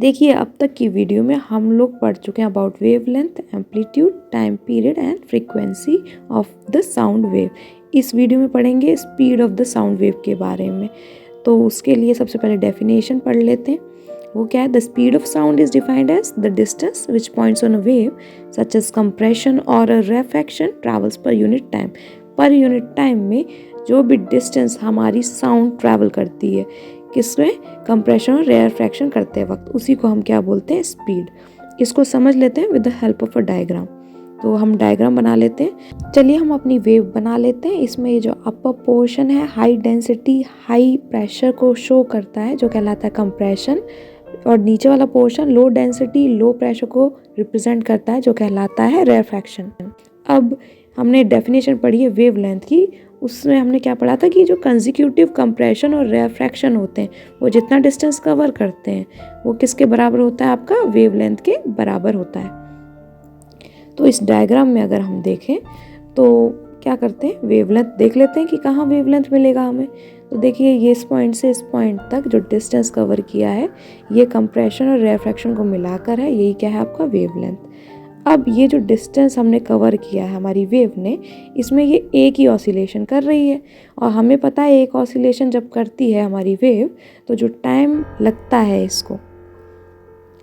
देखिए अब तक की वीडियो में हम लोग पढ़ चुके हैं about wavelength, amplitude, time period and frequency of the sound wave. इस वीडियो में पढ़ेंगे speed of the sound wave के बारे में। तो उसके लिए सबसे पहले डेफिनेशन पढ़ लेते हैं। वो क्या है? The speed of sound is defined as the distance which points on a wave such as compression और a refraction travels per unit time. Per unit time में जो भी डिस्टेंस हमारी साउंड ट्रैवल करती है, किसमें? कंप्रेशन और रेफ्रैक्शन करते वक्त, उसी को हम क्या बोलते हैं? स्पीड। इसको समझ लेते हैं with the help of a diagram. तो हम डायग्राम बना लेते हैं। चलिए हम अपनी वेव बना लेते हैं। इसमें ये जो अपर पोर्शन है हाई डेंसिटी हाई प्रेशर को शो करता है, जो कहलाता है कंप्रेशन, और नीचे वाला portion low density low pressure को रिप्रेजेंट करता है, जो कहलाता है रेफ्रैक्शन। अब हमने डेफिनेशन पढ़ी है वेवलेंथ की। उसमें हमने क्या पढ़ा था कि जो कंसेक्यूटिव कंप्रेशन और रेफ्रैक्शन होते हैं, वो जितना डिस्टेंस कवर करते हैं वो किसके बराबर होता है? आपका वेवलेंथ के बराबर होता है। तो इस डायग्राम में अगर हम देखें तो क्या करते हैं? वेवलेंथ देख लेते हैं कि कहाँ वेवलेंथ मिलेगा हमें। तो देखिए ये इस पॉइंट से इस पॉइंट तक जो डिस्टेंस कवर किया है, ये कंप्रेशन और रेफ्रैक्शन को मिलाकर है। यही क्या है? आपका वेवलेंथ। अब ये जो डिस्टेंस हमने कवर किया है हमारी वेव ने, इसमें ये एक ही ऑसिलेशन कर रही है, और हमें पता है एक ऑसिलेशन जब करती है हमारी वेव तो जो टाइम लगता है इसको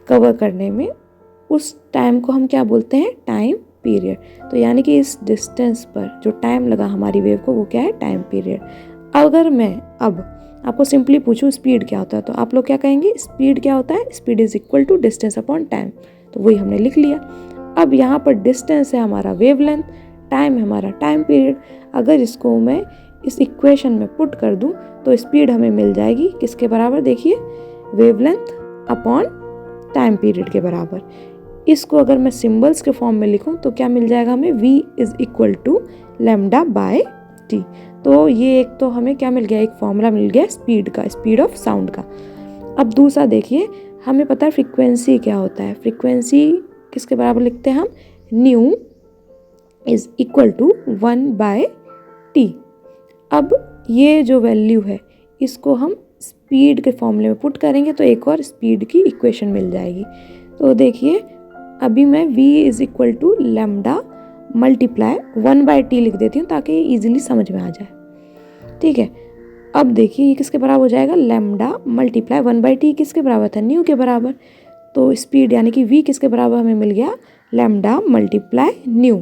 कवर करने में, उस टाइम को हम क्या बोलते हैं? Time period. तो यानी कि इस डिस्टेंस पर जो टाइम लगा हमारी वेव को, वो क्या है? Time period. अगर मैं अब आपको सिंपली पूछूं स्पीड क्या होता है, तो आप लोग क्या कहेंगे? स्पीड क्या होता है? Speed is equal to distance upon time. तो वही हमने लिख लिया। अब यहाँ पर डिस्टेंस है हमारा वेवलेंथ, टाइम है हमारा टाइम पीरियड। अगर इसको मैं इस इक्वेशन में पुट कर दूं तो स्पीड हमें मिल जाएगी किसके बराबर? देखिए, वेवलेंथ अपॉन टाइम पीरियड के बराबर। इसको अगर मैं सिंबल्स के फॉर्म में लिखूं तो क्या मिल जाएगा हमें? v is equal to lambda by T. तो ये एक तो हमें क्या मिल गया? एक फॉर्मूला मिल गया स्पीड का, स्पीड ऑफ साउंड का। अब दूसरा देखिए, हमें पता है फ्रीक्वेंसी क्या होता है। फ्रीक्वेंसी किसके बराबर लिखते हैं हम? Nu is equal to 1/t। अब ये जो वैल्यू है इसको हम स्पीड के फॉर्मूले में पुट करेंगे तो एक और स्पीड की इक्वेशन मिल जाएगी। तो देखिए अभी मैं v is equal to lambda multiply 1/t लिख देती हूँ ताकि इजीली समझ में आ जाए। ठीक है, अब देखिए ये किसके बराबर हो जाएगा? लैम्डा मल्टीप्लाई 1/t किसके बराबर था? न्यू के बराबर। तो स्पीड यानी कि v किसके बराबर हमें मिल गया? Lambda multiply new.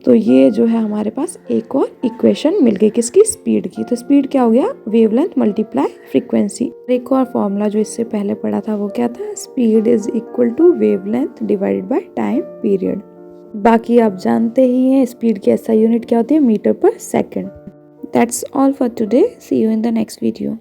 तो ये जो है हमारे पास एक और इक्वेशन मिल गई किसकी? स्पीड की। तो स्पीड क्या हो गया? Wavelength multiply frequency. एक और फॉर्मूला जो इससे पहले पढ़ा था वो क्या था? Speed is equal to wavelength divided by time period. बाकी आप जानते ही हैं स्पीड की ऐसा यूनिट क्या होती है? मीटर पर second. That's all for today. See you in the next video.